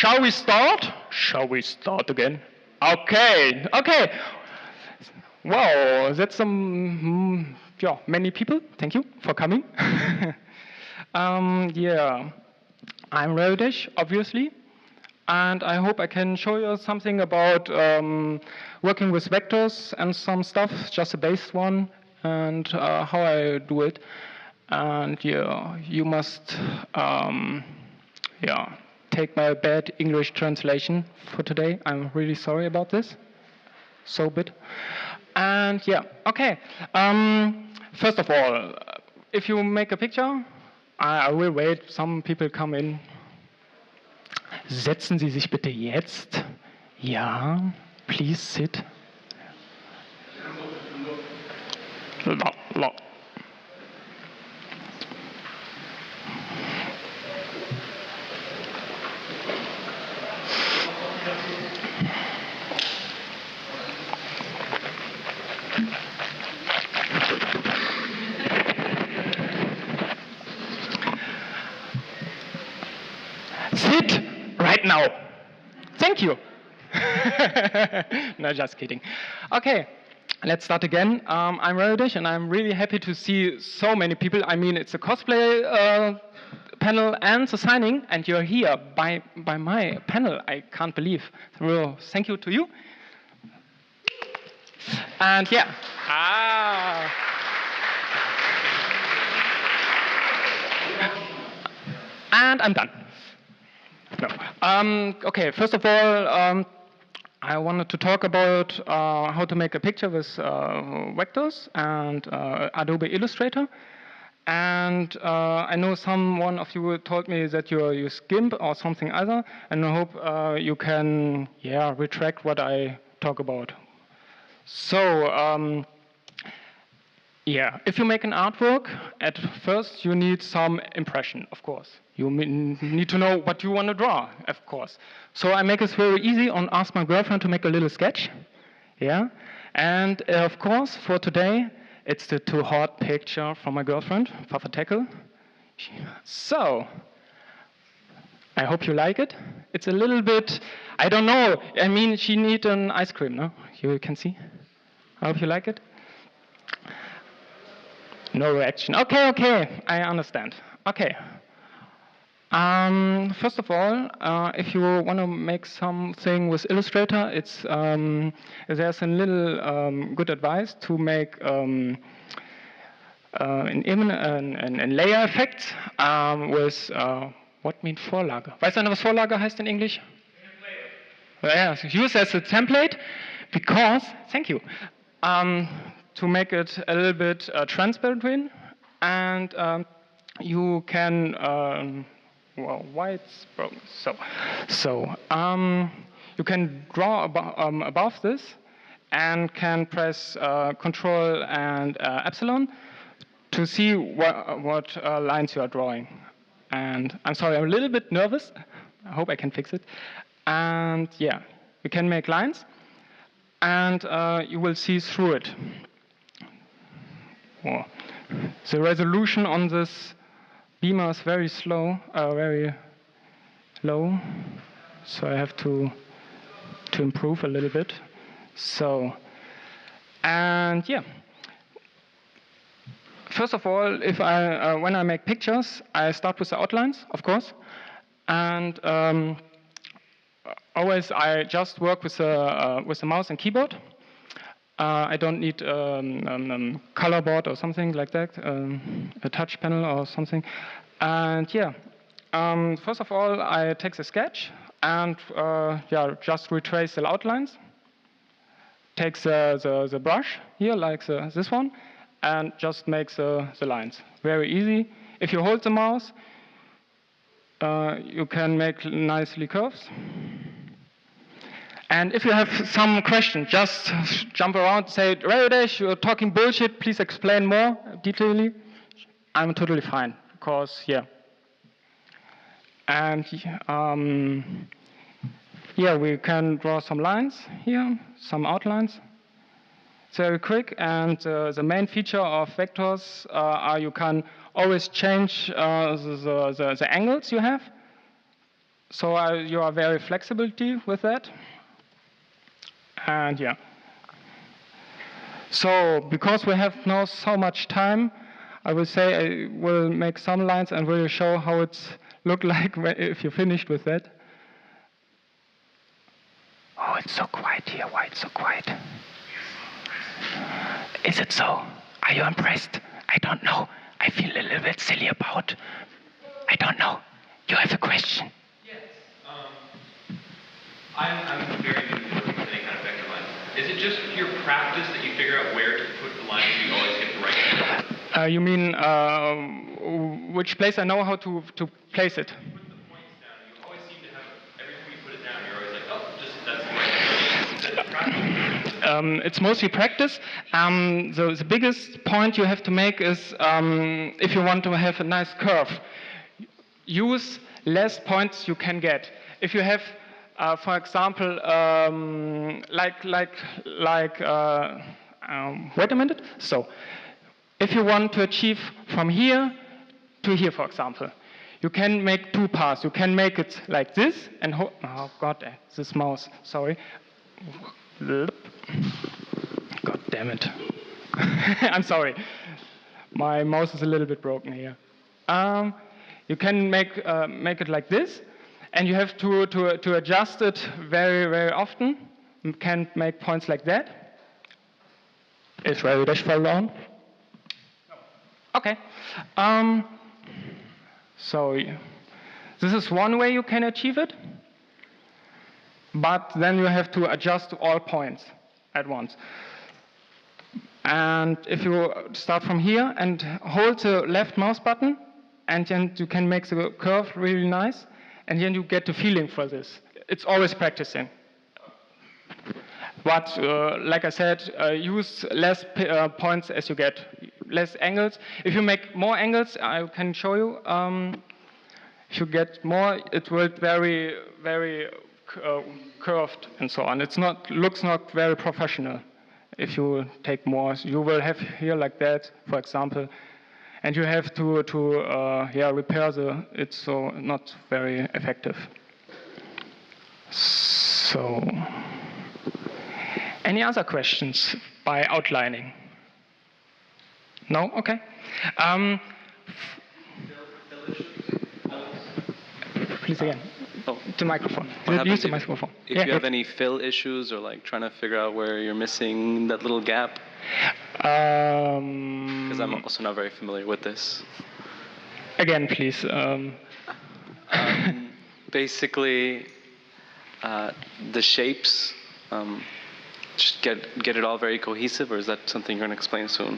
shall we start? Shall we start again? Okay, okay. Wow, that's yeah, many people. Thank you for coming. Yeah, I'm Rariedash, obviously, and I hope I can show you something about working with vectors and some stuff, just a base one, and how I do it. And yeah, you must yeah, take my bad English translation for today. I'm really sorry about this. So bad. And yeah, okay. First of all, if you make a picture, I will wait. Some people come in. Setzen Sie sich bitte jetzt. Ja, please sit. La. Sit right now. Thank you. No, just kidding. Okay, let's start again. I'm Rariedash, and I'm really happy to see so many people. I mean, it's a cosplay panel and the signing, and you're here by my panel. I can't believe. Well, thank you to you. And yeah. And I'm done. No. Okay, first of all, I wanted to talk about how to make a picture with vectors and Adobe Illustrator. And I know someone of you told me that you use GIMP or something other, and I hope you can retract what I talk about. So, yeah, if you make an artwork, at first you need some impression, of course. You need to know what you want to draw, of course. So I make it very easy and ask my girlfriend to make a little sketch. Yeah, and of course, for today, it's the too hot picture from my girlfriend, Papa Tackle. So, I hope you like it. It's a little bit, I don't know, I mean, she needs an ice cream, no? You can see. I hope you like it. No reaction. Okay, I understand. Okay. First of all, if you want to make something with Illustrator, it's there's a little good advice to make an layer effect with what means Vorlage? Weißt du, was Vorlage heißt in English? Yeah, use as a template because, thank you, to make it a little bit transparent, and you can. Well, why it's broken? So you can draw above this, and can press Control and Epsilon to see what lines you are drawing. And I'm sorry, I'm a little bit nervous. I hope I can fix it. And yeah, you can make lines, and you will see through it. Well, the resolution on this beamer is very very low, so I have to improve a little bit. So, and yeah. First of all, if when I make pictures, I start with the outlines, of course, and always I just work with the mouse and keyboard. I don't need color board or something like that, a touch panel or something. And yeah, first of all, I take the sketch and just retrace the outlines. Take the brush here, like this one, and just make the lines. Very easy. If you hold the mouse, you can make nicely curves. And if you have some question, just jump around, say, Rariedash, you're talking bullshit, please explain more detailedly. I'm totally fine, because, yeah. And, yeah, we can draw some lines here, some outlines. It's very quick, and the main feature of vectors are you can always change the angles you have. So you are very flexibility with that. And yeah. So because we have now so much time, I will say I will make some lines and will show how it's look like if you finished with that. Oh, it's so quiet here. Why it's so quiet? Is it so? Are you impressed? I don't know. I feel a little bit silly about. I don't know. You have a question? Yes. I'm very new to working with any kind of vector line. Is it just pure practice that you figure out where to put the line so you always get the right? You mean which place I know how to place it? Put the points down. You always seem to have, every time you put it down, you're always like, oh, just that's the right. Is it practice? It's mostly practice. The biggest point you have to make is if you want to have a nice curve, use less points you can get. If you have, for example, wait a minute. So, if you want to achieve from here to here, for example, you can make two paths. You can make it like this and oh God, this mouse. Sorry. God damn it. I'm sorry. My mouse is a little bit broken here. You can make it like this, and you have to adjust it very, very often. You can make points like that. Is Rariedash fell down? No. Okay. So this is one way you can achieve it. But then you have to adjust all points at once. And if you start from here and hold the left mouse button, and then you can make the curve really nice, and then you get the feeling for this. It's always practicing. But like I said, use less points as you get, less angles. If you make more angles, I can show you. If you get more, it will very, very curved and so on. It's not looks not very professional. If you take more, you will have here like that, for example, and you have to repair it's so not very effective. So, any other questions by outlining? No? Okay. Please again. Oh. The microphone. Use the microphone. If you have any fill issues or like trying to figure out where you're missing that little gap. Because I'm also not very familiar with this. Again, please. Basically, the shapes, just get it all very cohesive, or is that something you're going to explain soon?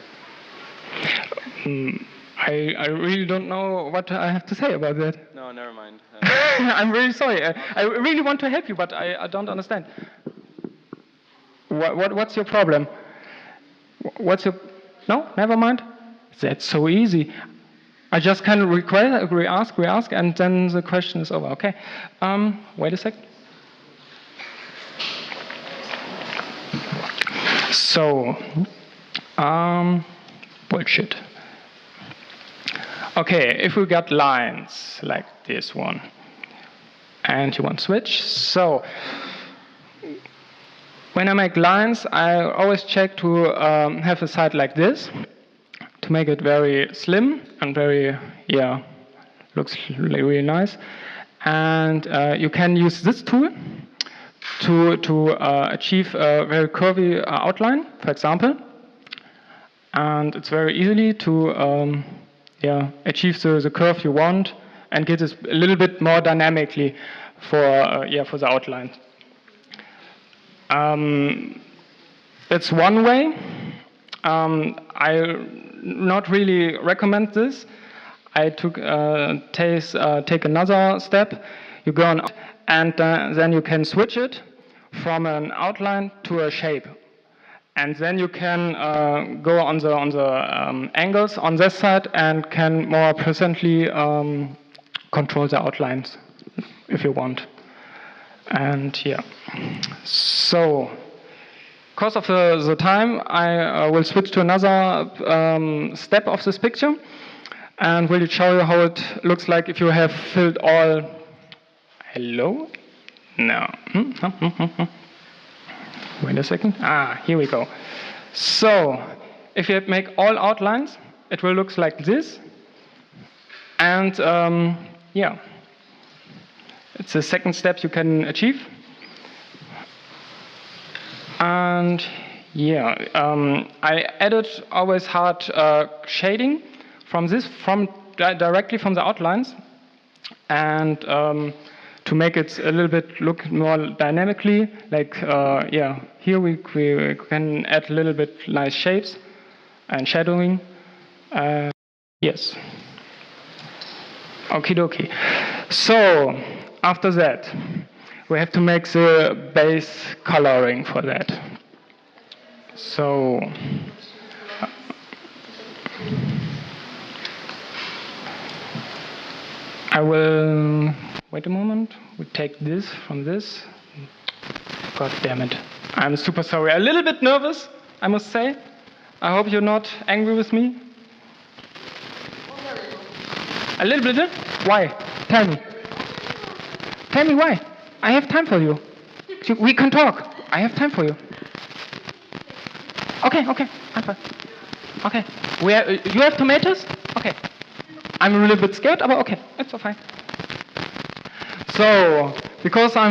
I really don't know what I have to say about that. No, never mind. I'm really sorry. I really want to help you, but I don't understand. What's your problem? No, never mind. That's so easy. I just can re-ask, and then the question is over. Okay. Wait a sec. So, bullshit. Okay, if we got lines like this one, and you want to switch, so when I make lines, I always check to have a side like this, to make it very slim and very, looks really nice. And you can use this tool to achieve a very curvy outline, for example. And it's very easily to achieve the curve you want and get it a little bit more dynamically for the outline. That's one way. I not really recommend this. I take another step. You go on, and then you can switch it from an outline to a shape. And then you can go on the angles on this side and can more presently control the outlines if you want. And so because of the time, I will switch to another step of this picture and will show you how it looks like if you have filled all. I Hello? No. Wait a second. Here we go. So, if you make all outlines, it will look like this. And yeah, it's the second step you can achieve. And yeah, I added always hard shading directly from the outlines, and to make it a little bit look more dynamically, like yeah, here we can add a little bit nice shapes and shadowing. Yes. Okie dokie. So after that, we have to make the base coloring for that. So I will wait a moment. We take this from this. God damn it! I'm super sorry. A little bit nervous, I must say. I hope you're not angry with me. A little bit? Why? Tell me. Tell me why. I have time for you. We can talk. I have time for you. Okay, I'm fine. Okay. You have tomatoes? Okay. I'm a little bit scared, but okay, it's all fine. So, because I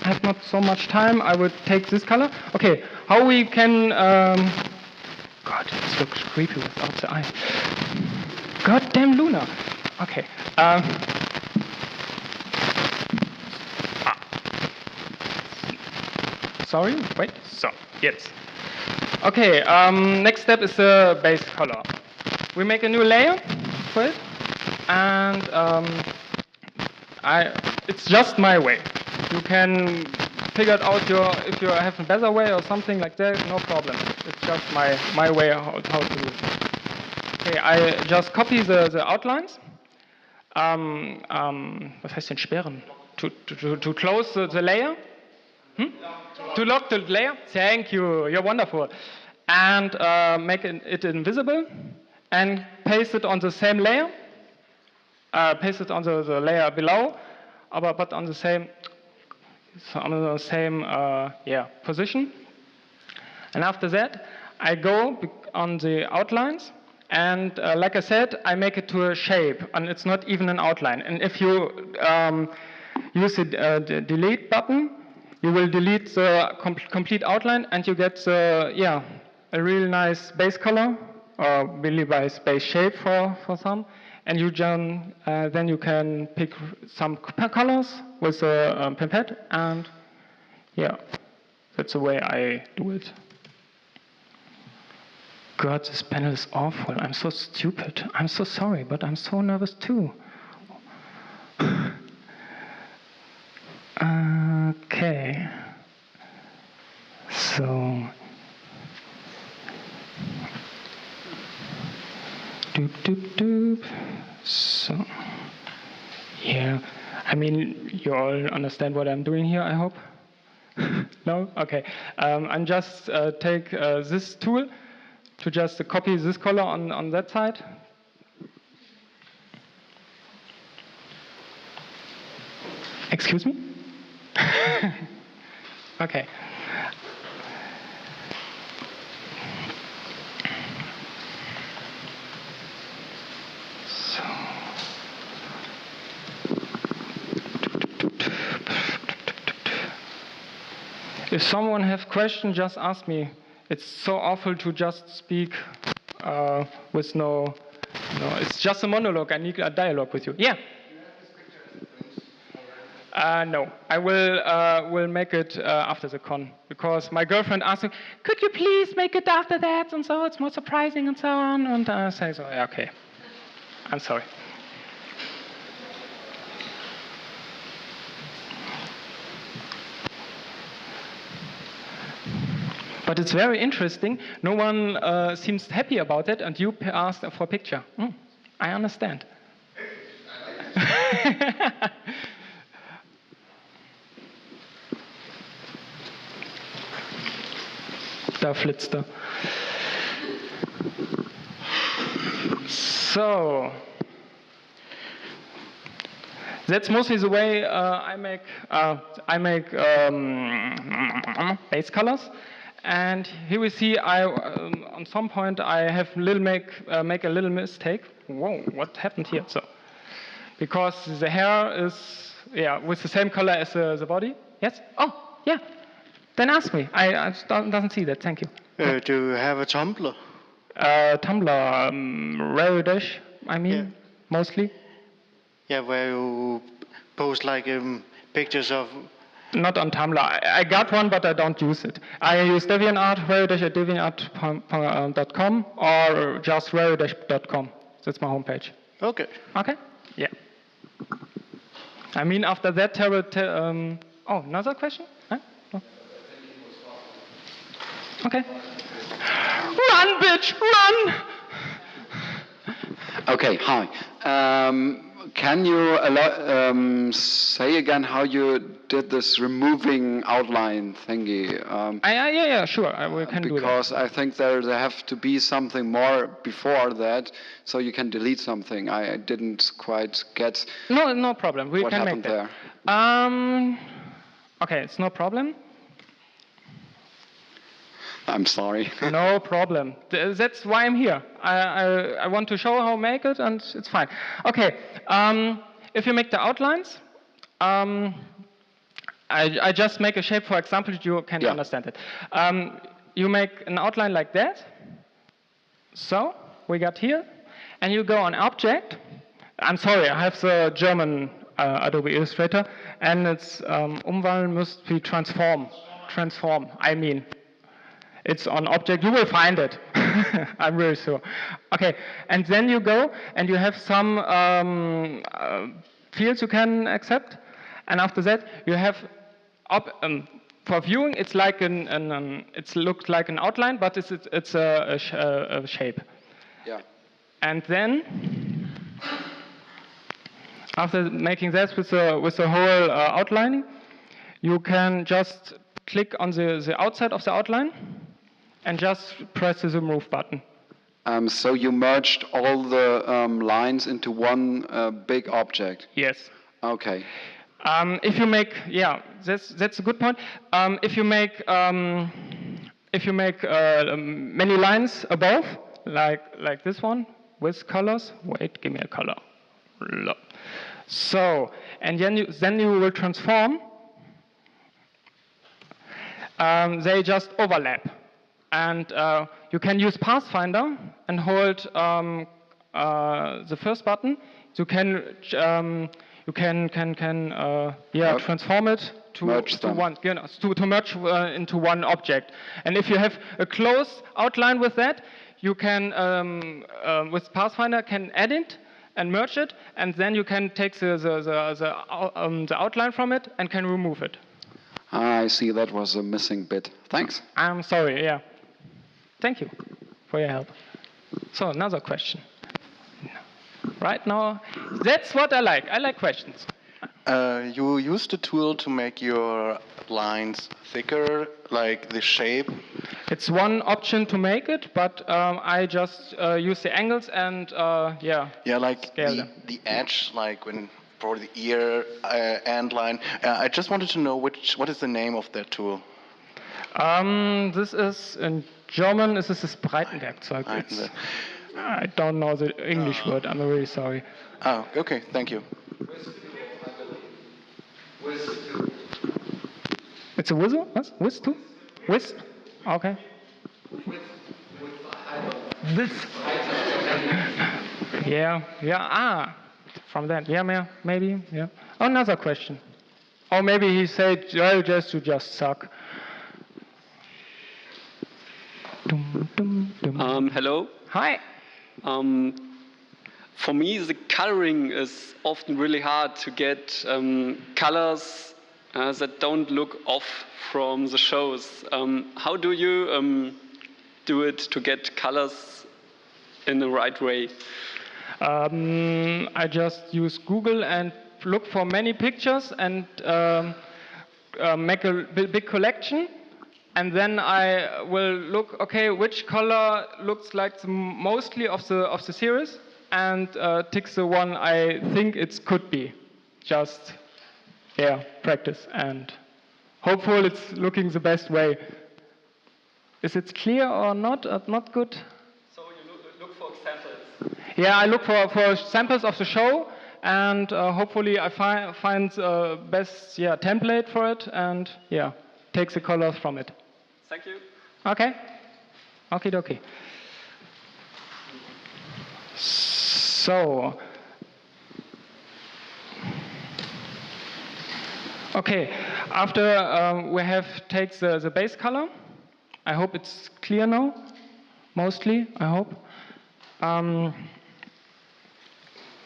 have not so much time, I would take this color. Okay, how we can... God, this looks creepy without the eye. Goddamn Luna. Okay. Sorry, wait, so, yes. Okay, next step is the base color. We make a new layer for it, and it's just my way. You can figure out if you have a better way or something like that, no problem. It's just my way how to do it. Okay, I just copy the outlines. Was heißt denn sperren? To close the layer? To lock the layer? Thank you, you're wonderful. And make it invisible and paste it on the same layer. Paste it on the layer below, but on the same position. And after that, I go on the outlines, and like I said, I make it to a shape, and it's not even an outline. And if you use the delete button, you will delete the complete outline, and you get a really nice base color, or really nice base shape for some. And then you can pick some colors with a pipette, and yeah, that's the way I do it. God, this panel is awful. I'm so stupid. I'm so sorry, but I'm so nervous too. Okay. So. Doop, doop, doop. So. Yeah. I mean, you all understand what I'm doing here, I hope? No? Okay. I'm just take this tool to just copy this color on that side. Excuse me? Okay. So. If someone has questions, just ask me. It's so awful to just speak with no. It's just a monologue. I need a dialogue with you. Yeah. No, I will make it after the con, because my girlfriend asked me, could you please make it after that, and so it's more surprising and so on, and I say, so yeah, okay, I'm sorry. But it's very interesting, no one seems happy about it, and you asked for a picture. I understand. Da flitzte. So, that's mostly the way I make base colors. And here we see on some point I have make a little mistake. Whoa, what happened here? So, because the hair is with the same color as the body. Yes. Oh, yeah. Then ask me. I doesn't see that. Thank you. Do you have a Tumblr? Tumblr, Rariedash, mostly. Yeah, where you post like pictures of. Not on Tumblr. I got one, but I don't use it. I use DeviantArt, Rariedash at deviantart.com or just rariedash.com. That's my homepage. Okay. Okay? Yeah. After that, another question? Huh? Oh. Okay. Run, bitch, run! Okay, hi. Can you say again how you did this removing outline thingy? Yeah, sure. We can do that. Because I think there have to be something more before that, so you can delete something. I didn't quite get. No problem. We what can happened make that. there. Okay, it's no problem. I'm sorry. No problem. That's why I'm here. I want to show how to make it, and it's fine. Okay. If you make the outlines, I just make a shape, for example, you can understand it. You make an outline like that. So we got here, and you go on Object. I'm sorry, I have the German Adobe Illustrator, and it's umwandeln must be transform. Transform. It's on Object. You will find it. I'm really sure. Okay, and then you go and you have some fields you can accept, and after that you have for viewing. It's like it looks like an outline, but it's a shape. Yeah. And then after making that with the whole outlining, you can just click on the outside of the outline and just press the remove button. So you merged all the lines into one big object. Yes. Okay. If you make, that's a good point. If you make many lines above, like this one with colors. Wait, give me a color. So, and then you will transform. They just overlap. And you can use Pathfinder and hold the first button. You can transform it to one, to merge into one object. And if you have a close outline with that, you can with Pathfinder can add it and merge it, and then you can take the outline from it and can remove it. I see, that was a missing bit. Thanks. I'm sorry. Yeah. Thank you for your help. So another question. Right now, that's what I like. I like questions. You used the tool to make your lines thicker, like the shape. It's one option to make it, but I just use the angles and Yeah, like scale them. the edge, like when for the ear and line. I just wanted to know what is the name of that tool? This is in German. This is das Breitenwerkzeug. I don't know the English word. I'm really sorry. Oh, okay. Thank you. It's a whistle? What? Wisp too? Wisp? Okay. This. Yeah. From that. Yeah, maybe. Yeah. Oh, another question. Or maybe he said, "Oh, you just suck." Hello. Hi. For me, the coloring is often really hard to get colors that don't look off from the shows. How do you do it to get colors in the right way? I just use Google and look for many pictures and make a big collection. And then I will look, okay, which color looks like the mostly of the series, and tick the one I think it could be. just, yeah, practice, and hopefully it's looking the best way. Is it clear or not? Not good? So you look for examples. Yeah, I look for samples of the show, and hopefully I find the best template for it, and take the colors from it. Thank you. Okay. Okie dokie. So, okay, after we have taken the base color, I hope it's clear now, mostly, I hope.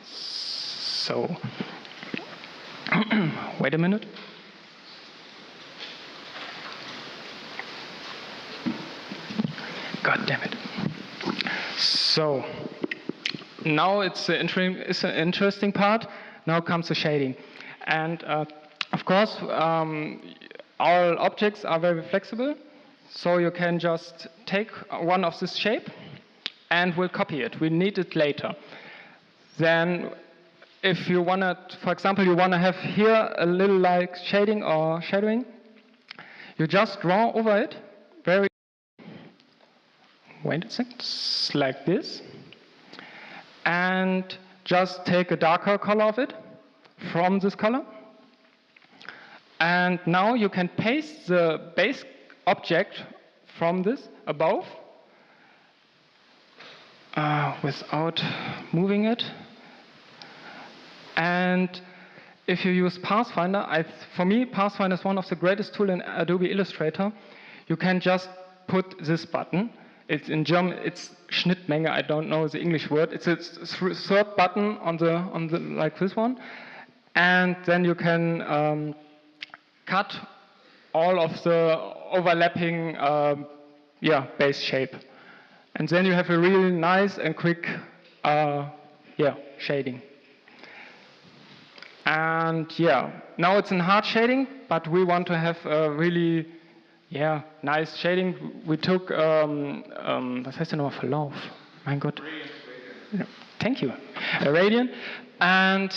So, wait a minute. God damn it. So, now it's an interesting part. Now comes the shading. And of course, all objects are very flexible. So you can just take one of this shape and we'll copy it. We need it later. Then if you want to, for example, you want to have here a little like shading or shadowing, you just draw over it very, wait a second, like this. And just take a darker color of it from this color. And now you can paste the base object from this above without moving it. And if you use Pathfinder, for me, Pathfinder is one of the greatest tools in Adobe Illustrator. You can just put this button. It's in German, it's Schnittmenge, I don't know the English word. It's a third button on the like this one. And then you can cut all of the overlapping base shape. And then you have a really nice and quick shading. And now it's in hard shading, but we want to have a really nice shading. We took, was heißt denn nochmal Verlauf? Mein Gott. Thank you. A radian. And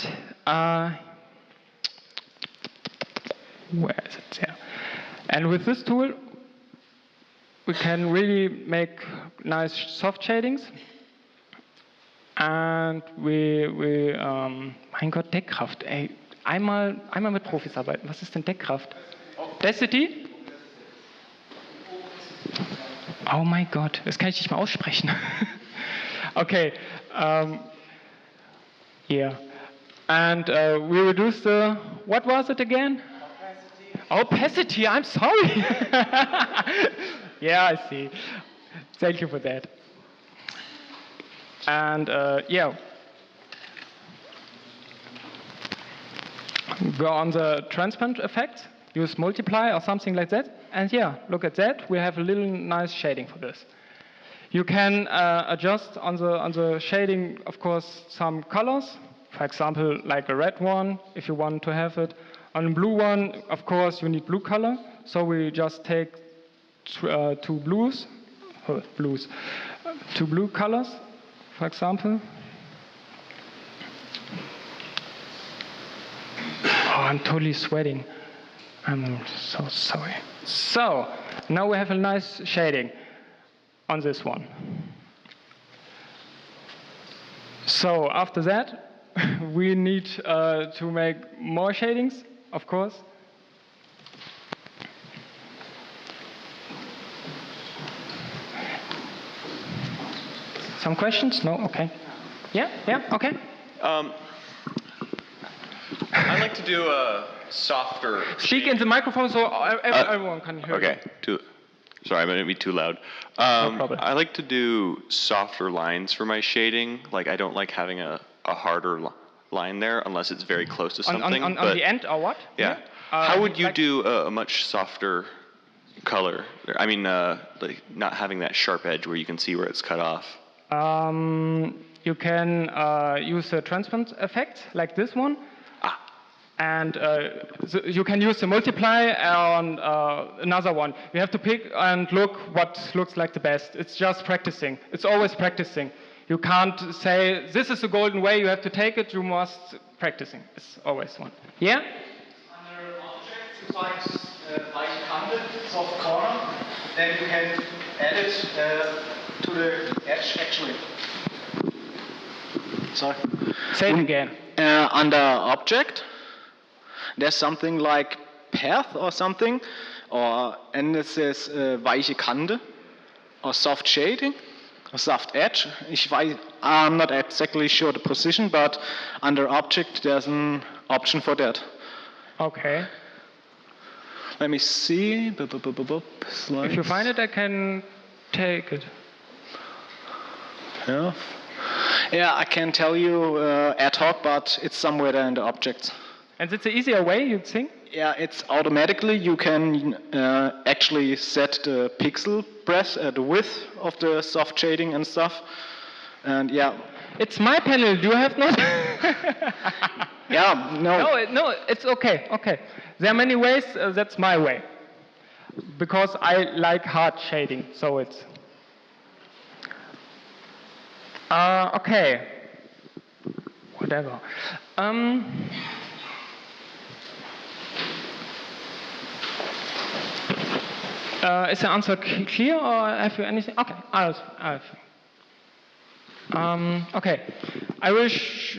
where is it? Yeah. And with this tool, we can really make nice soft shadings. And mein Gott, Deckkraft, ey. Einmal mit Profis arbeiten. Was ist denn Deckkraft? Density? Oh mein Gott, das kann ich nicht mal aussprechen. Okay. And we reduce the, what was it again? Opacity, I'm sorry. Yeah, I see. Thank you for that. And go on the transparent effect, use multiply or something like that. And look at that, we have a little nice shading for this. You can adjust on the shading, of course, some colors. For example, like a red one, if you want to have it. On a blue one, of course, you need blue color. So we just take two blue colors, for example. Oh, I'm totally sweating. I'm so sorry. So, now we have a nice shading on this one. So, after that, we need to make more shadings, of course. Some questions? No? Okay. Yeah, okay. I like to do a softer. Speak in the microphone so everyone can hear. Okay. Sorry, I'm going to be too loud. No problem. I like to do softer lines for my shading. Like, I don't like having a harder line there unless it's very close to something. On the end or what? Yeah. How would you do a much softer color? I mean, like not having that sharp edge where you can see where it's cut off. You can use a transparent effect like this one. And you can use the multiply on another one. You have to pick and look what looks like the best. It's just practicing. It's always practicing. You can't say, this is the golden way, you have to take it. You must practicing is always one. Yeah? Under objects, you find weiche Kante, soft corner, then you can add it to the edge actually. Sorry. Say it again. Under object, there's something like path or something, and it says weiche Kante, or soft shading, or soft edge. I'm not exactly sure the position, but under object there's an option for that. Okay. Let me see. If you find it, I can take it. Yeah. Yeah, I can tell you ad hoc, but it's somewhere there in the objects. And it's an easier way, you'd think? Yeah, it's automatically. You can actually set the pixel breadth, the width of the soft shading and stuff. And yeah. It's my panel. Do you have not? Yeah, no. No, it's okay. Okay. There are many ways. That's my way. Because I like hard shading, so it's. Okay. Whatever. Is the answer clear, or have you anything? Okay, I'll okay, I wish.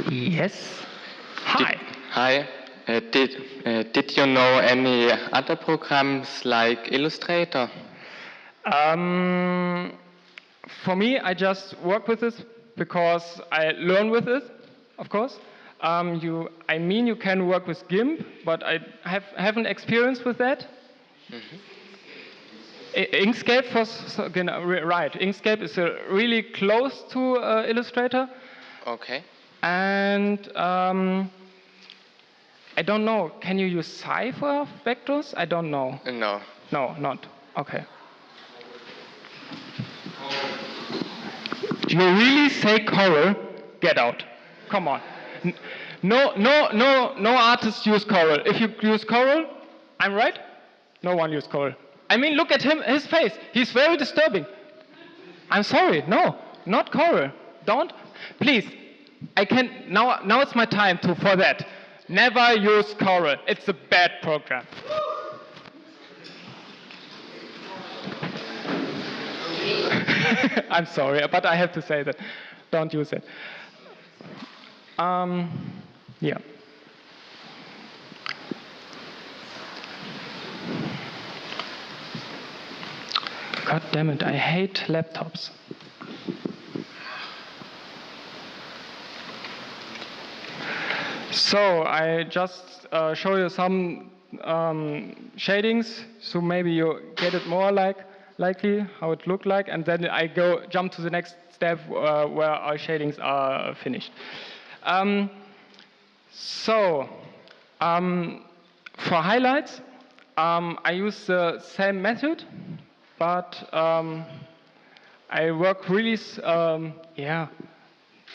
Yes. Hi. Hi. Did you know any other programs like Illustrator? For me, I just work with this because I learn with it, of course. You can work with GIMP, but I haven't experience with that. Mm-hmm. Inkscape right. Inkscape is really close to Illustrator. Okay. And I don't know. Can you use Psi for vectors? I don't know. No. No, not. Okay. You really say Corel? Get out. Come on. No artists use Corel. If you use Corel, I'm right? No one uses Corel. I mean, look at him, his face. He's very disturbing. I'm sorry. No, not Corel. Don't. Please. I can now it's my time for that. Never use Corel. It's a bad program. I'm sorry, but I have to say that. Don't use it. Yeah. God damn it, I hate laptops. So I just show you some shadings, so maybe you get it more likely how it looked like, and then I jump to the next step where our shadings are finished. For highlights, I use the same method, but I work really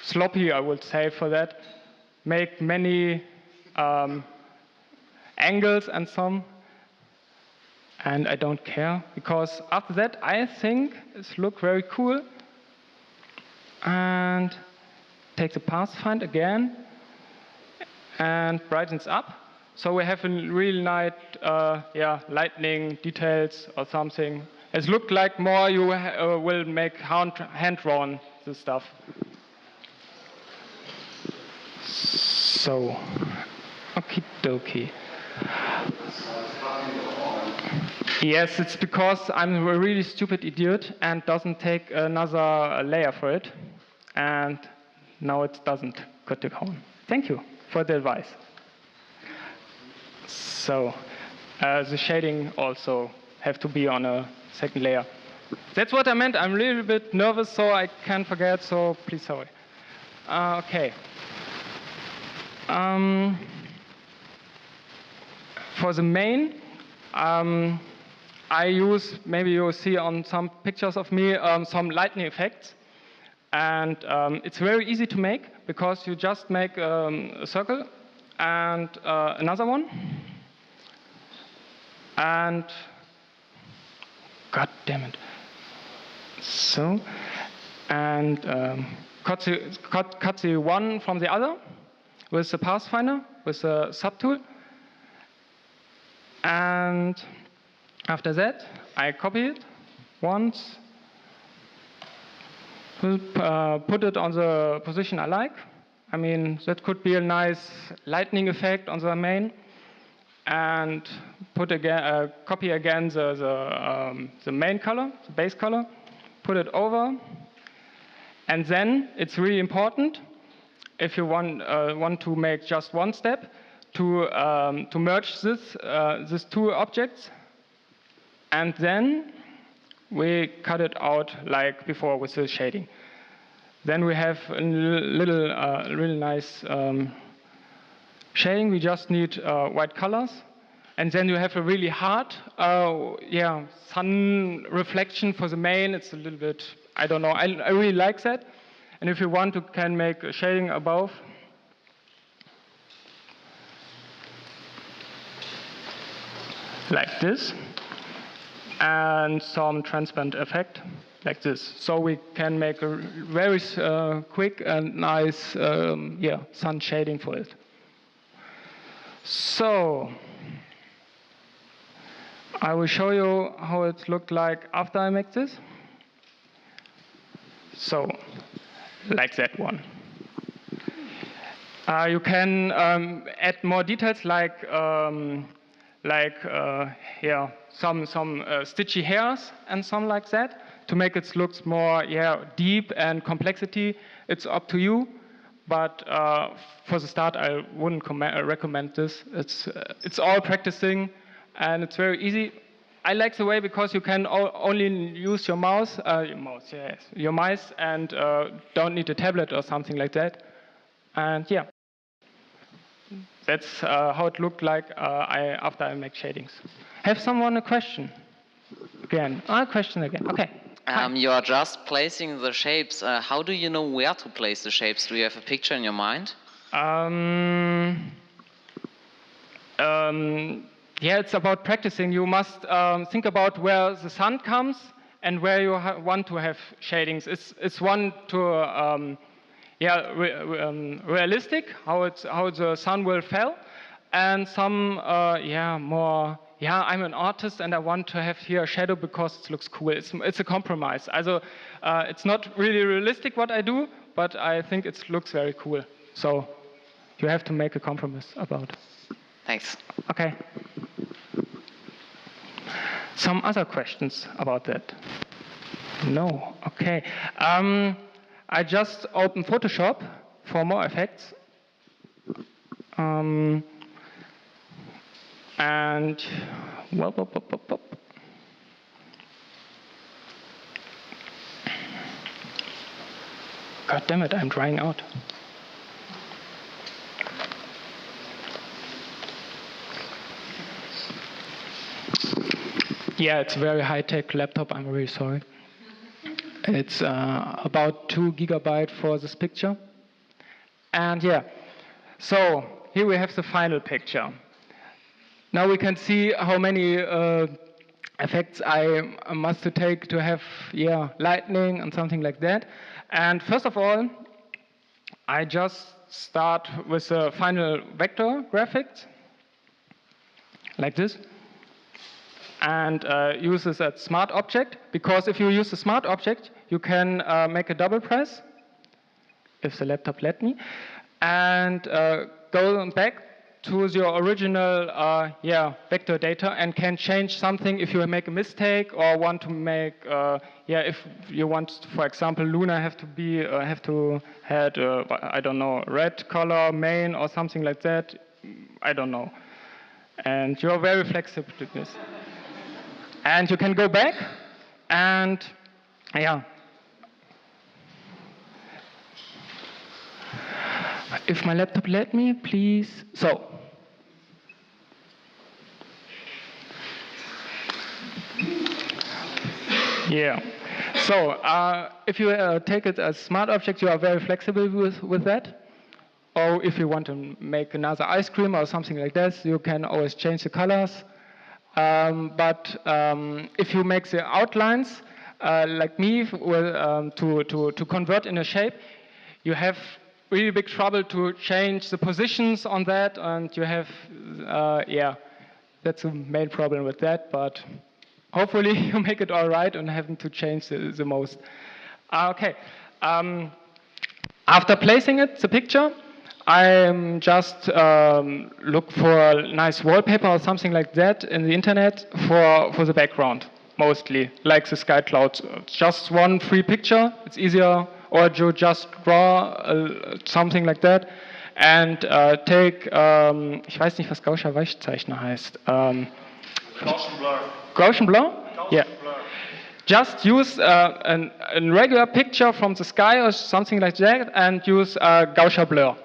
sloppy, I would say, for that. Make many angles and some, and I don't care, because after that I think it looks very cool. And take the pathfind again and brightens up. So we have a really nice lightning details or something. It looks like more you will make hand-drawn the stuff. So, okie dokie. Yes, it's because I'm a really stupid idiot and doesn't take another layer for it. And now it doesn't cut the cone. Thank you for the advice. So, the shading also have to be on a second layer. That's what I meant. I'm a little bit nervous, so I can forget, so please sorry. Okay. For the main, I use, maybe you'll see on some pictures of me, some lightning effects. And it's very easy to make, because you just make a circle and another one. And, god damn it. So, and cut the one from the other with the pathfinder, with the subtool. And after that, I copy it once, put it on the position I like. I mean, that could be a nice lightning effect on the main, and put again, copy again the main color, the base color, put it over, and then it's really important, if you want to make just one step, to merge these two objects, and then we cut it out like before with the shading. Then we have a little, really nice shading. We just need white colors. And then you have a really hard, sun reflection for the main. It's a little bit, I don't know, I really like that. And if you want, you can make a shading above. Like this. And some transparent effect, like this. So we can make a very quick and nice sun shading for it. So I will show you how it looked like after I make this. So, like that one. You can add more details like some stitchy hairs and some like that to make it look more deep and complexity. It's up to you, but for the start I wouldn't recommend this. It's all practicing and it's very easy. I like the way because you can only use your mouse, your mice, and don't need a tablet or something like that. And yeah. That's how it looked like after I make shadings. Have someone a question? Again. Question again. Okay. You are just placing the shapes. How do you know where to place the shapes? Do you have a picture in your mind? It's about practicing. You must think about where the sun comes and where you want to have shadings. It's one to realistic, how the sun will fall, and some more. I'm an artist and I want to have here a shadow because it looks cool. It's a compromise. Also, it's not really realistic what I do, but I think it looks very cool. So you have to make a compromise about it. Thanks. Okay. Some other questions about that? No. Okay. I just opened Photoshop for more effects. And God damn it, I'm drying out. Yeah, it's a very high-tech laptop, I'm really sorry. It's about 2 GB for this picture. And so here we have the final picture. Now we can see how many effects I must take to have lightning and something like that. And first of all, I just start with the final vector graphics, like this. And use this as smart object, because if you use the smart object, you can make a double press, if the laptop let me, and go back to your original vector data and can change something if you make a mistake or want to make if you want, for example, Luna have to had I don't know, red color main or something like that. I don't know, and you're very flexible to this. And you can go back and if my laptop let me, please. So if you take it as smart object, you are very flexible with that. Or if you want to make another ice cream or something like that, you can always change the colors. But if you make the outlines, like me will, to convert in a shape, you have really big trouble to change the positions on that, and you have, yeah, that's the main problem with that, but hopefully you make it all right and having to change the most. Okay. After placing it, the picture, I just look for a nice wallpaper or something like that in the internet for the background, mostly, like the sky clouds. Just one free picture, it's easier, or you just draw something like that and take, ich weiß nicht, was Gaußscher Weichzeichner heißt. Gaussian blur. Gaussian blur? Yeah. Blur. Just use a regular picture from the sky or something like that and use Gaussian blur.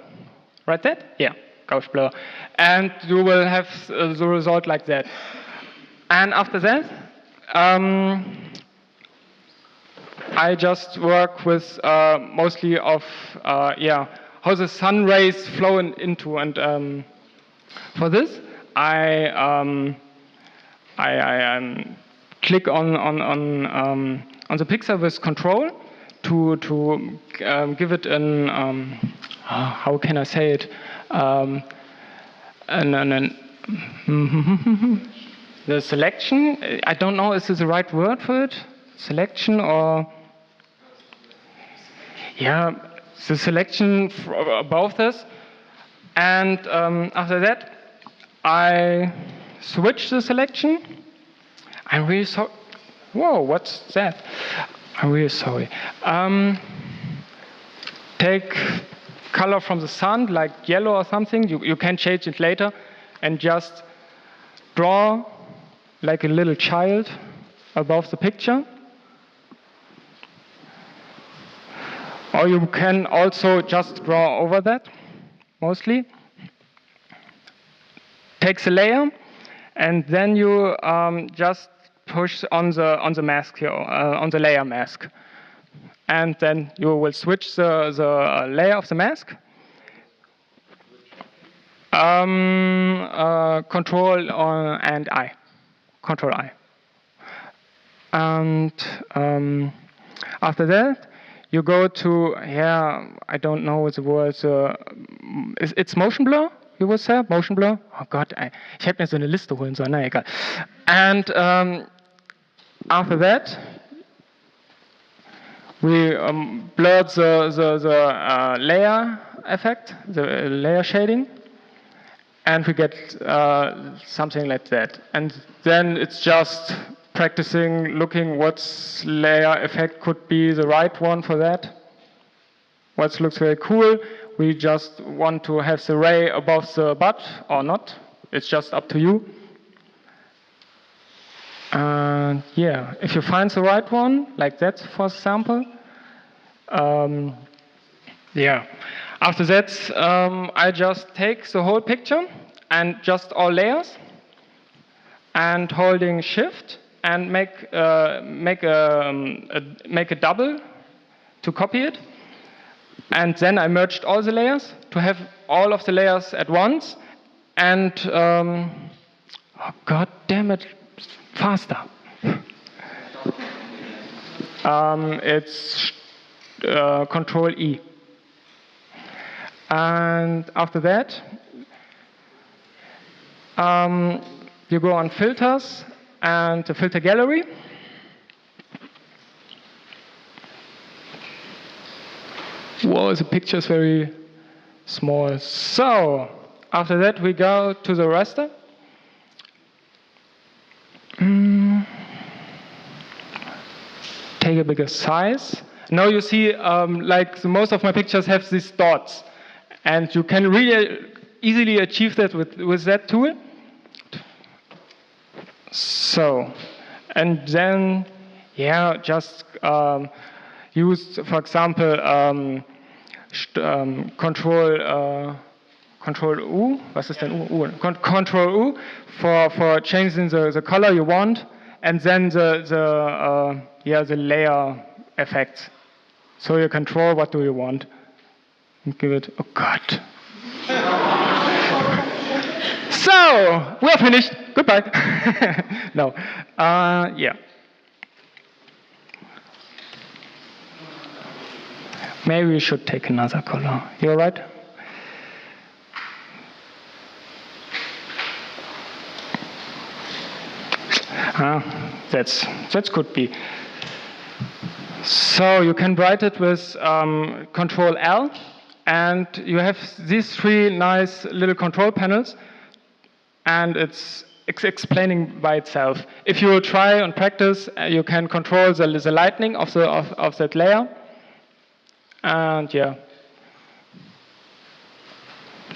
Right that? Yeah, Gaussian blur. And you will have the result like that. And after that, I just work with mostly of, yeah, how the sun rays flow into. And for this, I click on the pixel with control to give it an how can I say it the selection. I don't know, is this the right word for it? Selection or yeah, the selection above this, and after that I switch the selection. I'm really sorry. Whoa, what's that? I'm really sorry. Take color from the sun, like yellow or something. You can change it later, and just draw like a little child above the picture. Or you can also just draw over that, mostly. Take the layer, and then you just push on the mask here, on the layer mask. And then you will switch the layer of the mask. Control and I. Control I. And after that, you go to, yeah, I don't know what the word, it's motion blur, you would say, motion blur? Oh Gott, ich hätte mir so eine Liste holen sollen, na egal. And after that, we blurred the layer effect, the layer shading, and we get something like that. And then it's just practicing, looking what layer effect could be the right one for that. What looks very cool. We just want to have the ray above the butt or not. It's just up to you. And yeah, if you find the right one, like that, for example, yeah. After that, I just take the whole picture and just all layers, and holding Shift and make a double to copy it. And then I merged all the layers to have all of the layers at once. And oh god damn it, faster. It's Control E. And after that, you go on filters and the filter gallery. Whoa, the picture is very small. So, after that we go to the raster. Take a bigger size. Now you see, like most of my pictures have these dots. And you can really easily achieve that with that tool. So, and then, yeah, just use, for example, Control U, was ist denn U? Control U for changing the color you want, and then the layer effects. So you control what do you want. And give it, oh god. So, we're finished. Goodbye. No, yeah. Maybe we should take another color. You're right? That could be. So you can write it with Control L, and you have these three nice little control panels, and it's explaining by itself. If you try and practice, you can control the lightning of that layer, and yeah,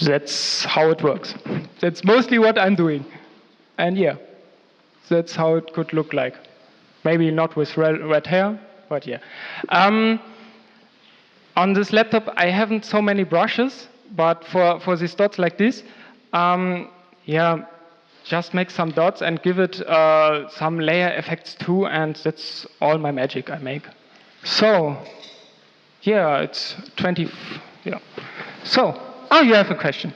that's how it works. That's mostly what I'm doing, and yeah, that's how it could look like. Maybe not with red hair, but yeah. On this laptop, I haven't so many brushes, but for these dots like this, yeah, just make some dots and give it some layer effects too, and that's all my magic I make. So, yeah, it's 20, yeah. So, you have a question.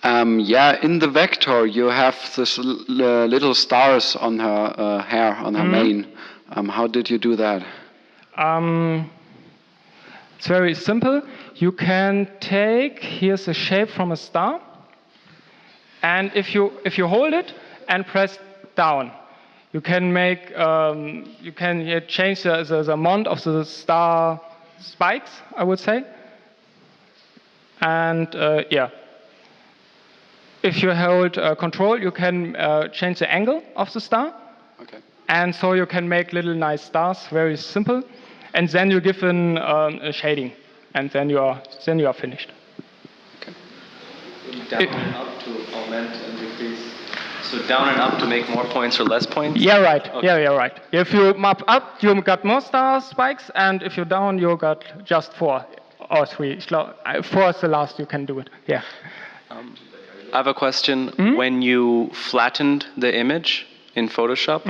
Yeah, in the vector you have this little stars on her hair, on her mane. How did you do that? It's very simple. You can take, here's a shape from a star, and if you hold it and press down, you can make you can change the amount of the star spikes, I would say. And yeah, if you hold Control, you can change the angle of the star. Okay. And so you can make little nice stars, very simple. And then you give a shading, and then you are finished. Okay. Down and up to augment and decrease. So down and up to make more points or less points? Yeah, right. Okay. Yeah, right. If you map up, you got more star spikes, and if you're down, you got just 4 or 3. 4 is the last you can do it. Yeah. I have a question. When you flattened the image in Photoshop,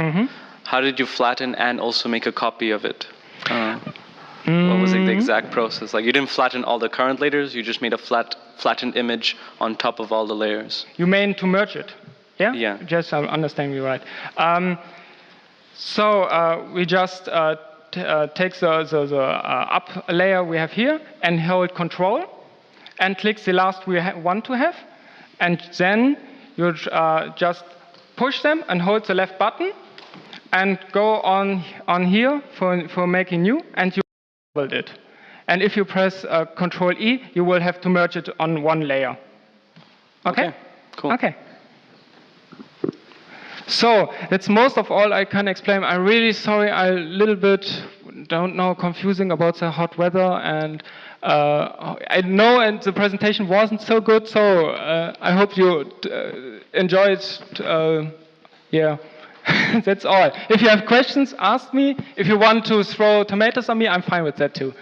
how did you flatten and also make a copy of it? What was the exact process? Like, you didn't flatten all the current layers, you just made a flattened image on top of all the layers. You mean to merge it? Yeah? Yeah. Just understand me right. So we just take the up layer we have here and hold Control and click the last we want to have. And then you just push them and hold the left button and go on here for making new, and you build it. And if you press Control E, you will have to merge it on one layer. Okay? Cool. Okay. So that's most of all I can explain. I'm really sorry, I a little bit don't know, confusing about the hot weather, and I know and the presentation wasn't so good, so I hope you enjoyed. Yeah, that's all. If you have questions, ask me. If you want to throw tomatoes on me, I'm fine with that too.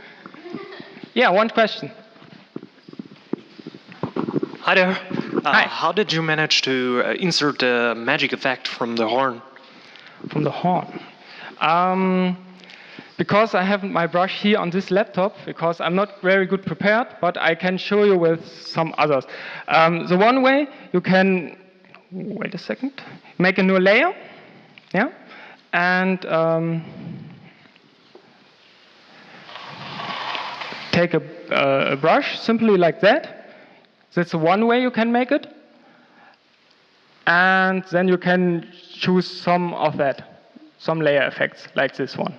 Yeah, one question. Hi there. Hi. How did you manage to insert the magic effect from the horn? From the horn? Because I have my brush here on this laptop, because I'm not very good prepared, but I can show you with some others. The one way you can, wait a second, make a new layer, yeah, and take a brush, simply like that. That's one way you can make it. And then you can choose some of that, some layer effects, like this one.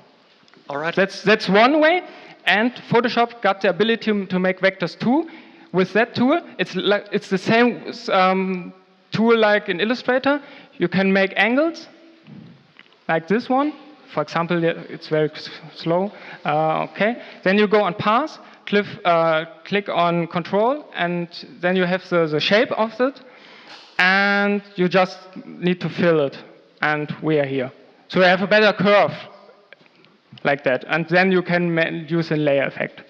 All right. That's one way, and Photoshop got the ability to make vectors too. With that tool, it's the same tool like in Illustrator. You can make angles, like this one. For example, it's very slow. Okay. Then you go on Path, click on Control, and then you have the shape of it, and you just need to fill it, and we are here. So you have a better curve, like that, and then you can use a layer effect.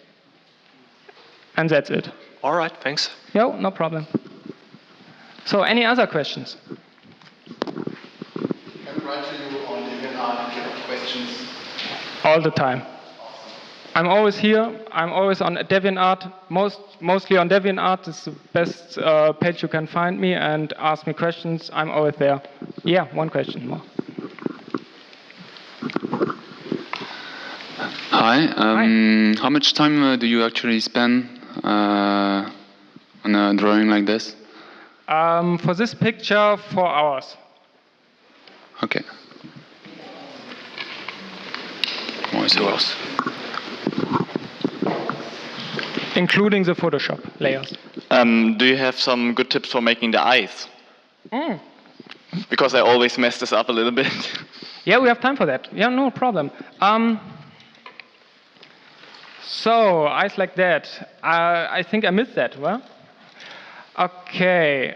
And that's it. All right, thanks. Yo, no problem. So any other questions? Can we write to you on DeviantArt if you have questions? All the time. I'm always here. I'm always on DeviantArt, mostly on DeviantArt. It's the best page you can find me, and ask me questions. I'm always there. Yeah, one question more. Hi. How much time do you actually spend on a drawing like this? For this picture, 4 hours. Okay. Mooi zoals. Including the Photoshop layers. Do you have some good tips for making the eyes? Because I always mess this up a little bit. Yeah, we have time for that. Yeah, no problem. So, eyes like that. I think I missed that, well? Okay.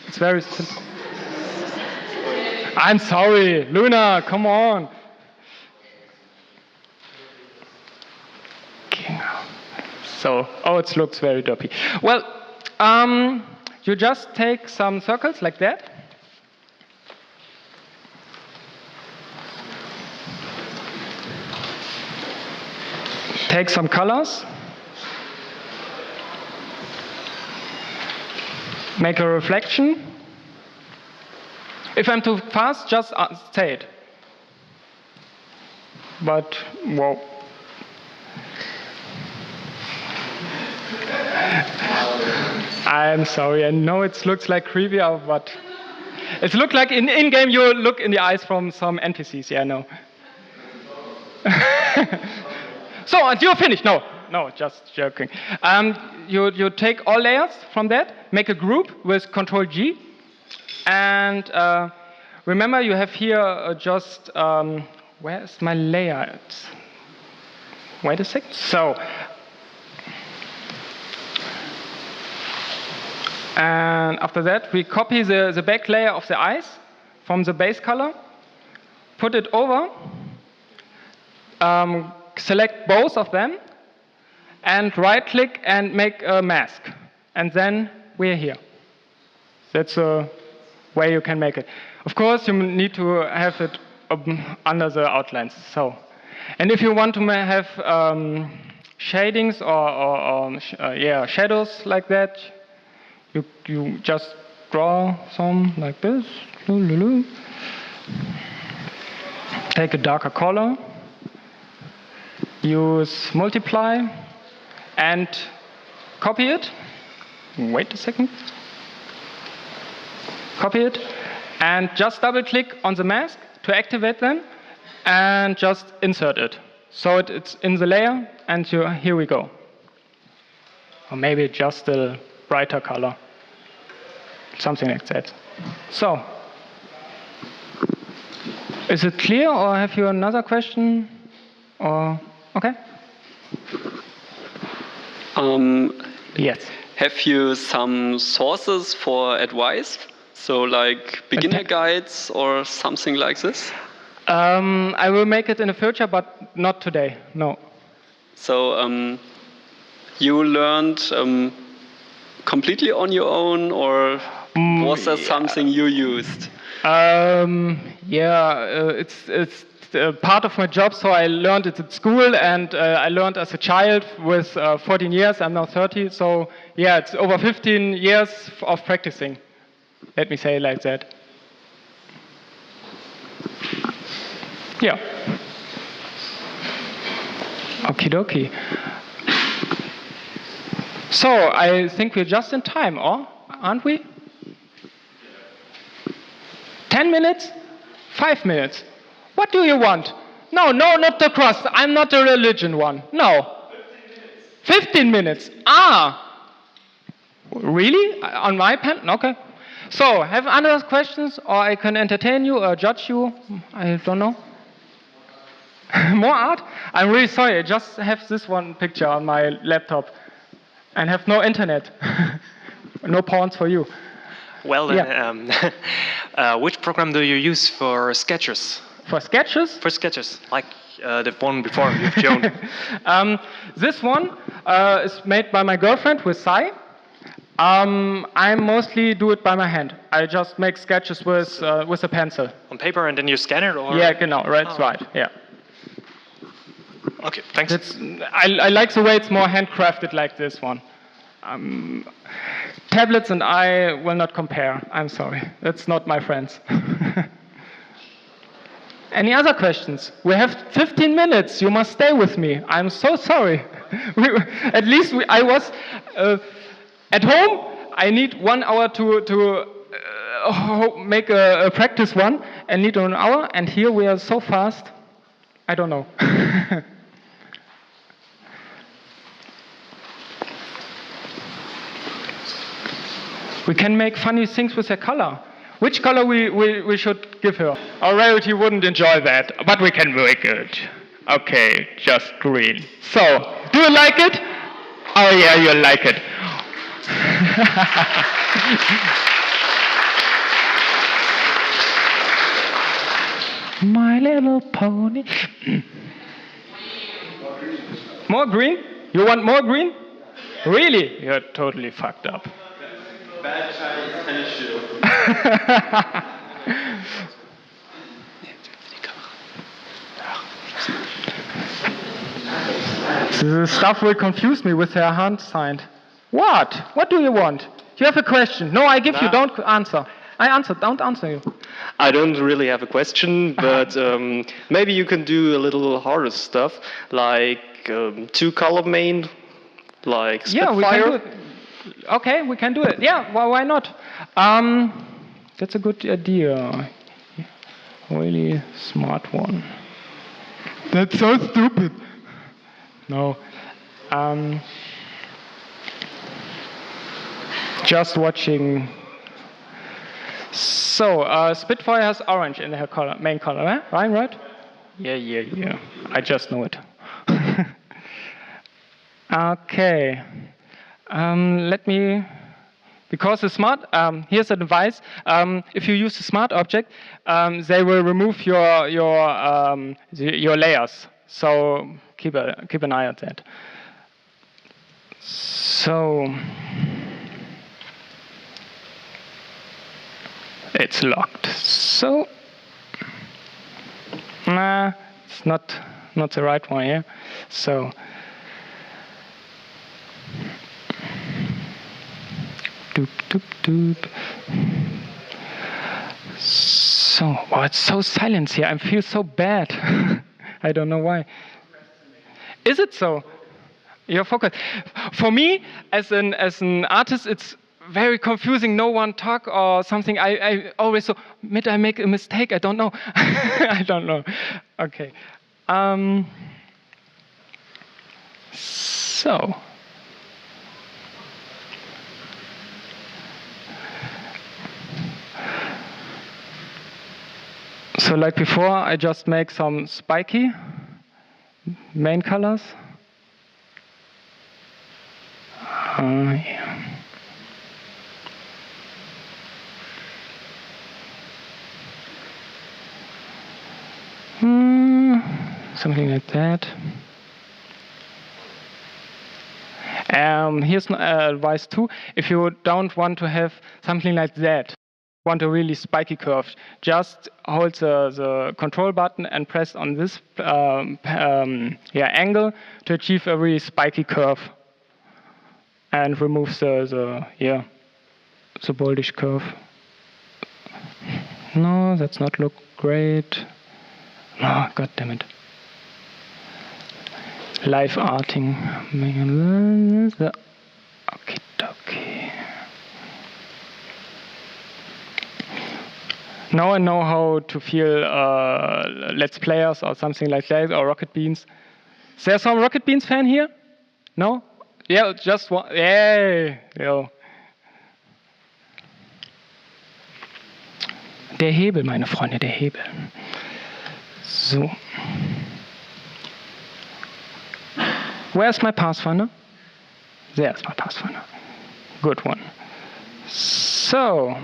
It's very simple. I'm sorry. Luna, come on. So, oh, it looks very dirty. Well, you just take some circles like that. Take some colors. Make a reflection. If I'm too fast, just say it. But, whoa. I'm sorry, I know it looks like creepy, but it looks like in-game you look in the eyes from some NPCs, yeah, I know. So, and you're finished. No, just joking. You take all layers from that, make a group with Control G, and remember you have here just, where's my layer? Wait a sec. So, and after that we copy the back layer of the eyes from the base color, put it over, select both of them, and right click and make a mask. And then we're here. That's a way you can make it. Of course, you need to have it under the outlines. So, and if you want to have shadings or shadows like that, you just draw some like this. Take a darker color. Use multiply and copy it. Wait a second. Copy it and just double click on the mask to activate them and just insert it. So it's in the layer and here we go. Or maybe just a brighter color. Something like that. So, is it clear or have you another question? Or okay. Yes. Have you some sources for advice? So like beginner guides or something like this? I will make it in the future, but not today, no. So you learned completely on your own, or was that something you used? It's part of my job, so I learned it at school, and I learned as a child with 14 years. I'm now 30, so yeah, it's over 15 years of practicing. Let me say it like that. Yeah. Okie dokie. So I think we're just in time, aren't we? 10 minutes? 5 minutes? What do you want? No, not the cross. I'm not the religion one. No. 15 minutes. Really? On my pen? Okay. So, have other questions, or I can entertain you or judge you? I don't know. More art? I'm really sorry. I just have this one picture on my laptop and have no internet. No pawns for you. Well, which program do you use for sketches? For sketches? For sketches, like the one before you've shown. This one is made by my girlfriend with Sai. I mostly do it by my hand. I just make sketches with a pencil. On paper and then you scan it, or? Yeah, genau, right, yeah. Okay, thanks. I like the way it's more handcrafted like this one. Tablets and I will not compare. I'm sorry. That's not my friends. Any other questions? We have 15 minutes. You must stay with me. I'm so sorry. At least I was at home. I need 1 hour to make a practice one, and need 1 hour. And here we are so fast. I don't know. We can make funny things with her color. Which color we should give her? Our Rarity wouldn't enjoy that, but we can make it. Okay, just green. So, do you like it? Oh yeah, you like it. My Little Pony. More green? You want more green? Really? You're totally fucked up. Bad Chinese tennis shoe. The stuff will confuse me with her hand signed. What? What do you want? You have a question. No, I give you. Don't answer. I answer. Don't answer you. I don't really have a question, but maybe you can do a little harder stuff, like 2-color main, like Spitfire. Yeah, we can do it. Okay, we can do it. Yeah, well, why not? That's a good idea. Really smart one. That's so stupid. No. Just watching. So, Spitfire has orange in her color, main color, eh? Right? Yeah. I just know it. Okay. Let me, because the smart, here's a device. If you use the smart object, they will remove your layers. So keep an eye on that. So it's locked. So it's not the right one here. So. Doop, doop, doop. So, it's so silent here. I feel so bad. I don't know why. Is it so? You're focused. For me, as an artist, it's very confusing. No one talk or something. I always so. Did I make a mistake? I don't know. I don't know. Okay. So. So like before, I just make some spiky main colors. Yeah. Something like that. Here's advice too. If you don't want to have something like that, want a really spiky curve, just hold the control button and press on this angle to achieve a really spiky curve, and remove the boldish curve. No, that's not look great. Oh, god damn it. Live arting. Okay. Now I know how to feel Let's Players or something like that, or Rocket Beans. Is there some Rocket Beans fan here? No? Yeah, just one. Yay! Yo. Der Hebel, meine Freunde, der Hebel. So. Where's my Pathfinder? There's my Pathfinder. Good one. So.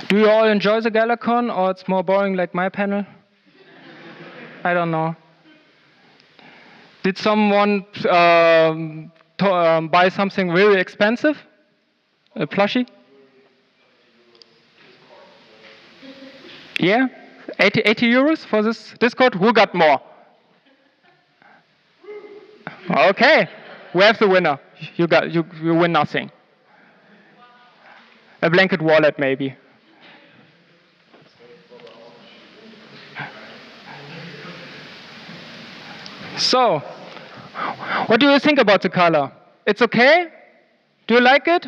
Do you all enjoy the GalaCon, or it's more boring like my panel? I don't know. Did someone to buy something really expensive, a plushie. Yeah, 80 euros for this Discord. Who got more? Okay, we have the winner. You win nothing. A blanket wallet maybe. So, what do you think about the color? It's okay? Do you like it?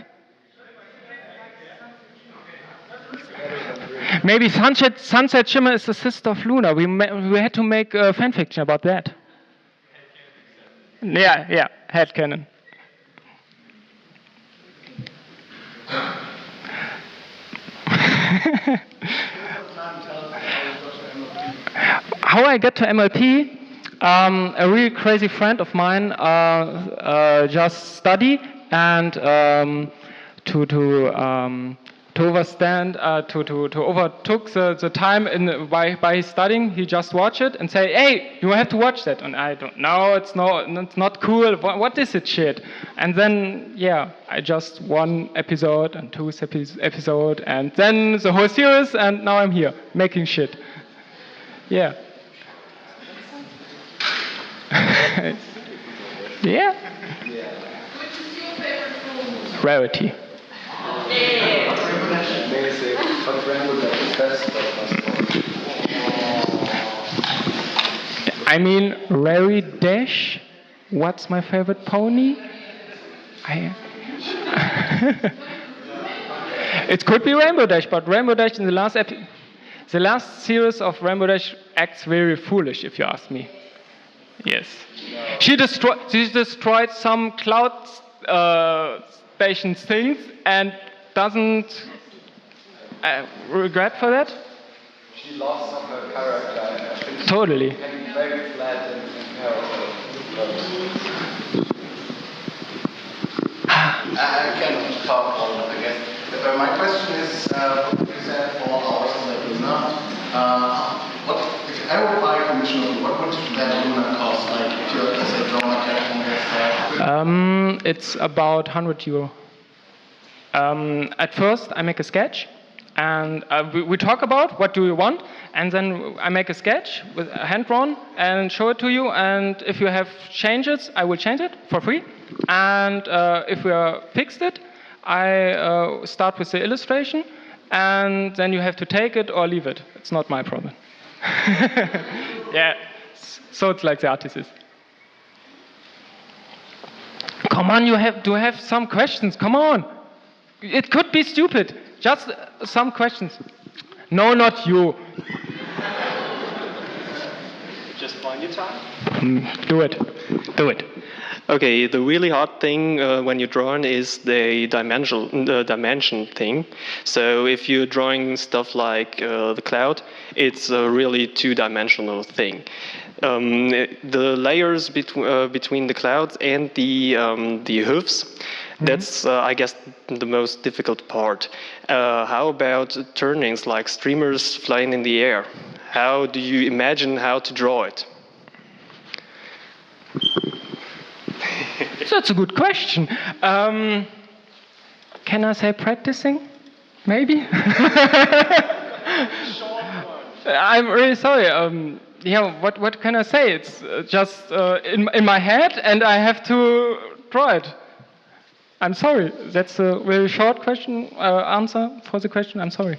Maybe Sunset Shimmer is the sister of Luna. We had to make a fanfiction about that. Yeah, headcanon. How I get to MLP? A really crazy friend of mine just studied and to overtook the time by his studying. He just watched it and say, "Hey, you have to watch that." And I don't know, it's not cool. What is it, shit? And then I just one episode and two episode and then the whole series, and now I'm here making shit. Yeah. Yeah. Rarity. I mean, Rariedash. What's my favorite pony? It could be Rainbow Dash, but Rainbow Dash in the last series of Rainbow Dash acts very foolish, if you ask me. Yes. She destroyed some cloud station things and doesn't regret for that? She lost some of her character. Totally. Became very flat in character. I can talk on, I guess. My question is, what you said 4 hours that Luna. If I would buy a commission of you, what would that Luna cost? Like if you're, let's say, drawing a character. It's about 100 euro. At first, I make a sketch, and we talk about what do you want, and then I make a sketch with a hand drawn and show it to you. And if you have changes, I will change it for free. And if we fixed it, I start with the illustration, and then you have to take it or leave it. It's not my problem. Yeah, so it's like the artist is. Come on, you have to have some questions. Come on. It could be stupid. Just some questions. No, not you. Just find your time. Do it. Okay, the really hard thing when you're drawing is the dimension thing. So if you're drawing stuff like the cloud, it's a really two-dimensional thing. The layers between the clouds and the hoofs, that's, I guess, the most difficult part. How about turnings like streamers flying in the air? How do you imagine how to draw it? That's a good question. Can I say practicing? Maybe? I'm really sorry. What can I say? It's just in my head, and I have to draw it. I'm sorry. That's a very short question answer for the question. I'm sorry.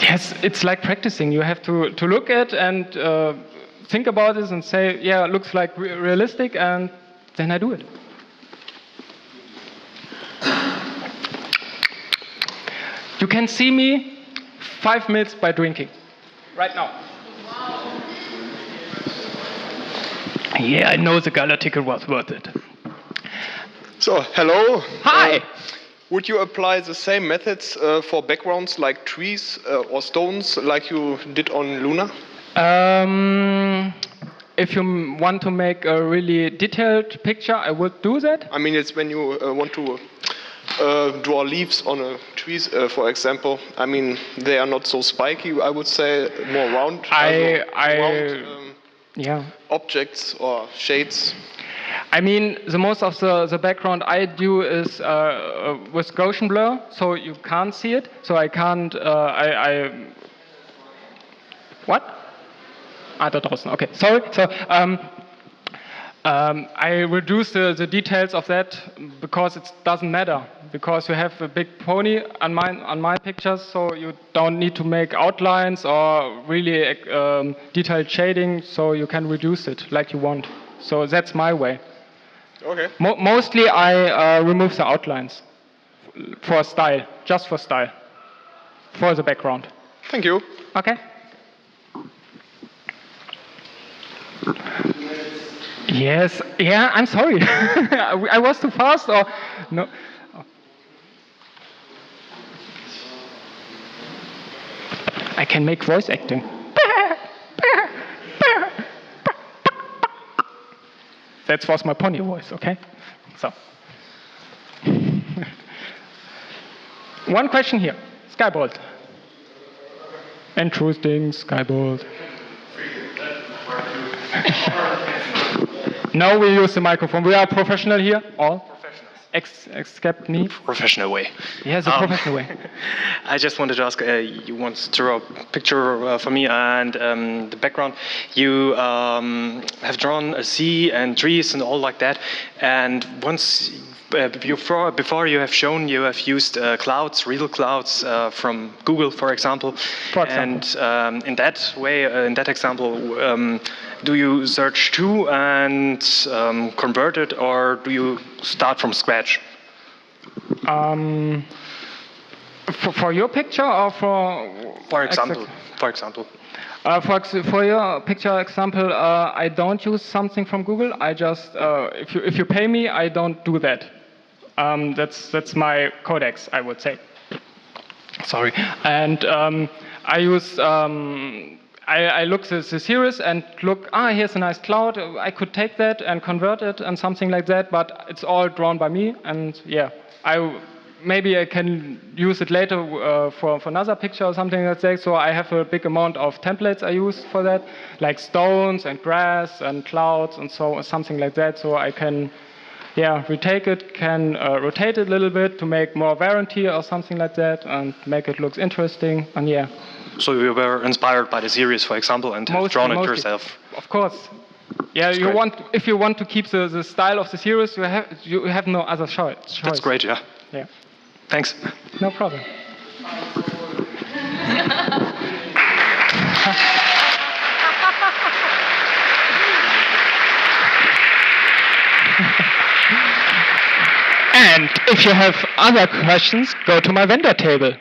Yes, it's like practicing. You have to look at and think about this and say, yeah, it looks like realistic, and then I do it. You can see me 5 minutes by drinking. Right now. Wow. Yeah, I know the gala ticket was worth it. So, hello. Hi. Would you apply the same methods for backgrounds like trees or stones like you did on Luna? If you want to make a really detailed picture, I would do that. I mean, it's when you want to draw leaves on a trees, for example. I mean, they are not so spiky, I would say, more round. objects or shades? I mean, the most of the background I do is with Gaussian blur, so you can't see it. So I can't. What? Da draußen. Okay, sorry. So I reduce the details of that because it doesn't matter. Because you have a big pony on my pictures, so you don't need to make outlines or really detailed shading. So you can reduce it like you want. So that's my way. Okay. Mostly I remove the outlines for style, just for style, for the background. Thank you. Okay. Yes. Yeah. I'm sorry. I was too fast, or no? I can make voice acting. That was my pony voice, okay? So. One question here. Skybolt. Interesting, Skybolt. No, we use the microphone. We are professional here, all. Except me. Professional way. Yes, a professional way. I just wanted to ask, you want to draw a picture for me and the background. You have drawn a sea and trees and all like that. And once, before you have shown you have used clouds, real clouds from Google, for example. And in that way, in that example, do you search too and convert it, or do you start from scratch? For your picture or for example? For example. For your picture example, I don't use something from Google. I just if you pay me, I don't do that. That's my codex, I would say. Sorry. And I use. I look the series and look, here's a nice cloud. I could take that and convert it and something like that, but it's all drawn by me. And yeah, maybe I can use it later for another picture or something like that. So I have a big amount of templates I use for that, like stones and grass and clouds and so something like that. So I can, retake it, can rotate it a little bit to make more variety or something like that and make it look interesting. And yeah. So you were inspired by the series, for example, and have drawn it yourself. Of course. Yeah, if you want to keep the style of the series, you have no other choice. That's great, yeah. Yeah. Thanks. No problem. And if you have other questions, go to my vendor table.